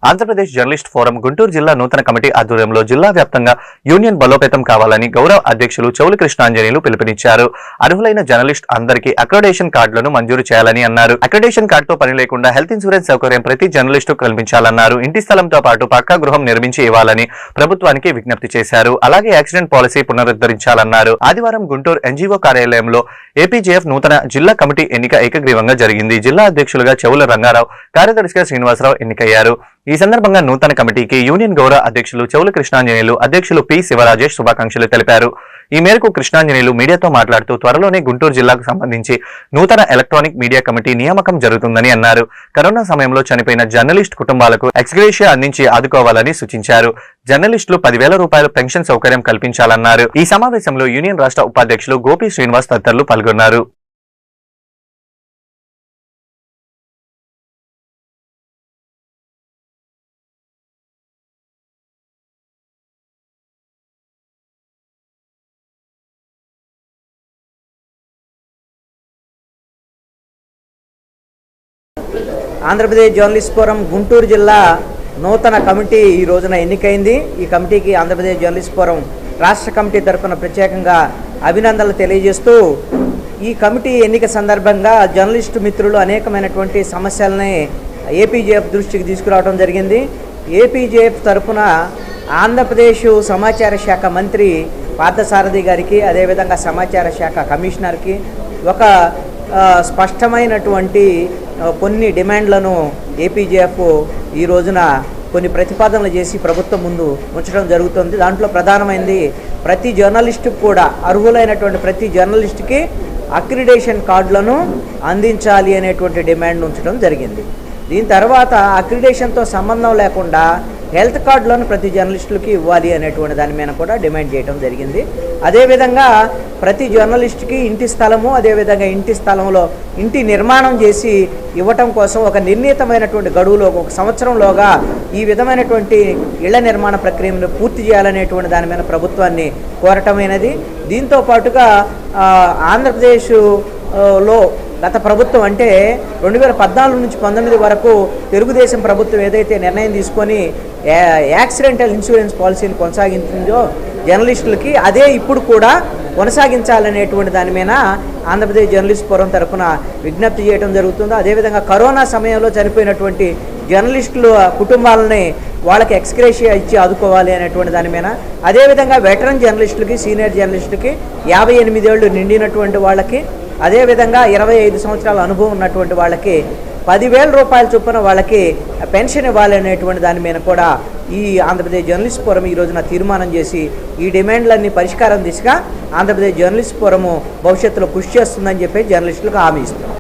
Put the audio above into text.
Andhra Pradesh journalist forum Guntur జిల్లా నూతన committee ఆధ్వర్యంలో జిల్లా వ్యాప్తంగా యూనియన్ బలోపేతం కావాలని గౌరవ అధ్యక్షులు చౌలి కృష్ణాంజనేయులు పిలుపునిచ్చారు. అర్హులైన జర్నలిస్ట్ అందరికీ అక్రిడేషన్ కార్డులను మంజూరు చేయాలని అన్నారు. అక్రిడేషన్ కార్డుతో పని లేకుండా హెల్త్ ఇన్సూరెన్స్ సౌకర్యం ప్రతి జర్నలిస్టు కల్పించాలన్నారు. ఇంటి స్థలంతో పాటు పక్కా గృహం నిర్మించి ఇవ్వాలని ప్రభుత్వానికి విజ్ఞప్తి చేశారు. అలాగే యాక్సిడెంట్ పాలసీ పునరుద్ధరించాలన్నారు. ఆదివారం గుంటూరు ఎన్జీఓ కార్యాలయంలో ఏపీజేఎఫ్ నూతన జిల్లా కమిటీ ఎన్నిక ఏకగ్రీవంగా జరిగింది. జిల్లా అధ్యక్షులుగా చెవుల రంగారావు, కార్యదర్శిగా శ్రీనివాసరావు ఎన్నికయ్యారు. ఈ సందర్భంగా నూతన కమిటీకి యూనియన్ గౌరవ అధ్యక్షులు చౌలి కృష్ణాంజనేయులు, అధ్యక్షులు పి శివరాజేష్ శుభాకాంక్షలు తెలిపారు. ఈ మేరకు కృష్ణాంజనేయులు మీడియాతో మాట్లాడుతూ త్వరలోనే గుంటూరు జిల్లాకు సంబంధించి నూతన ఎలక్ట్రానిక్ మీడియా కమిటీ నియామకం జరుగుతుందని అన్నారు. కరోనా సమయంలో చనిపోయిన జర్నలిస్ట్ కుటుంబాలకు ఎక్స్గ్రేషియా అందించి ఆదుకోవాలని సూచించారు. జర్నలిస్టులు 10,000 రూపాయల పెన్షన్ సౌకర్యం కల్పించాలన్నారు. ఈ సమావేశంలో యూనియన్ రాష్ట్ర ఉపాధ్యక్షులు గోపి శ్రీనివాస్ తదితరులు పాల్గొన్నారు. ఆంధ్రప్రదేశ్ జర్నలిస్ట్ ఫోరం గుంటూరు జిల్లా నూతన కమిటీ ఈ రోజున ఎన్నికైంది. ఈ కమిటీకి ఆంధ్రప్రదేశ్ జర్నలిస్ట్ ఫోరం రాష్ట్ర కమిటీ తరఫున ప్రత్యేకంగా అభినందనలు తెలియజేస్తూ, ఈ కమిటీ ఎన్నిక సందర్భంగా జర్నలిస్టు మిత్రులు అనేకమైనటువంటి సమస్యలని ఏపీజేఎఫ్ దృష్టికి తీసుకురావడం జరిగింది. ఏపీజేఎఫ్ తరఫున ఆంధ్రప్రదేశ్ సమాచార శాఖ మంత్రి పార్థసారథి గారికి, అదేవిధంగా సమాచార శాఖ కమిషనర్కి ఒక స్పష్టమైనటువంటి కొన్ని డిమాండ్లను ఏపీజేఎఫ్ ఈ రోజున కొన్ని ప్రతిపాదనలు చేసి ప్రభుత్వం ముందు ఉంచడం జరుగుతుంది. దాంట్లో ప్రధానమైనది ప్రతి జర్నలిస్టుకు కూడా, అర్హులైనటువంటి ప్రతి జర్నలిస్టుకి అక్రిడేషన్ కార్డులను అందించాలి అనేటువంటి డిమాండ్ ఉంచడం జరిగింది. దీని తర్వాత అక్రిడేషన్తో సంబంధం లేకుండా హెల్త్ కార్డులను ప్రతి జర్నలిస్టులకి ఇవ్వాలి అనేటువంటి దాని మీద కూడా డిమాండ్ చేయడం జరిగింది. అదేవిధంగా ప్రతి జర్నలిస్టుకి ఇంటి స్థలము, అదేవిధంగా ఇంటి స్థలంలో ఇంటి నిర్మాణం చేసి ఇవ్వటం కోసం ఒక నిర్ణీతమైనటువంటి గడువులో 1 సంవత్సరంలోగా ఈ విధమైనటువంటి ఇళ్ల నిర్మాణ ప్రక్రియను పూర్తి చేయాలనేటువంటి దాని మీద ప్రభుత్వాన్ని కోరటమైనది. దీంతో పాటుగా ఆంధ్రప్రదేశ్లో గత ప్రభుత్వం అంటే 2014 నుంచి 19 వరకు తెలుగుదేశం ప్రభుత్వం ఏదైతే నిర్ణయం తీసుకొని యాక్సిడెంటల్ ఇన్సూరెన్స్ పాలసీని కొనసాగించిందో జర్నలిస్టులకి, అదే ఇప్పుడు కూడా కొనసాగించాలనేటువంటి దాని మీద ఆంధ్రప్రదేశ్ జర్నలిస్ట్ ఫోరం తరఫున విజ్ఞప్తి చేయడం జరుగుతుంది. అదేవిధంగా కరోనా సమయంలో చనిపోయినటువంటి జర్నలిస్టుల కుటుంబాలని వాళ్ళకి ఎక్స్గ్రేషియా ఇచ్చి ఆదుకోవాలి అనేటువంటి దాని మీద, అదేవిధంగా వెటరన్ జర్నలిస్టులకి, సీనియర్ జర్నలిస్టులకి, 58 ఏళ్ళు నిండినటువంటి వాళ్ళకి, అదేవిధంగా 25 సంవత్సరాల అనుభవం ఉన్నటువంటి వాళ్ళకి 10,000 రూపాయల చొప్పున వాళ్ళకి పెన్షన్ ఇవ్వాలి అనేటువంటి దాని మీద కూడా ఈ ఆంధ్రప్రదేశ్ జర్నలిస్ట్ ఫోరం ఈ రోజున తీర్మానం చేసి ఈ డిమాండ్లన్నీ పరిష్కారం దిశగా ఆంధ్రప్రదేశ్ జర్నలిస్ట్ ఫోరము భవిష్యత్తులో కృషి చేస్తుందని చెప్పి జర్నలిస్టులకు హామీ ఇస్తున్నాం.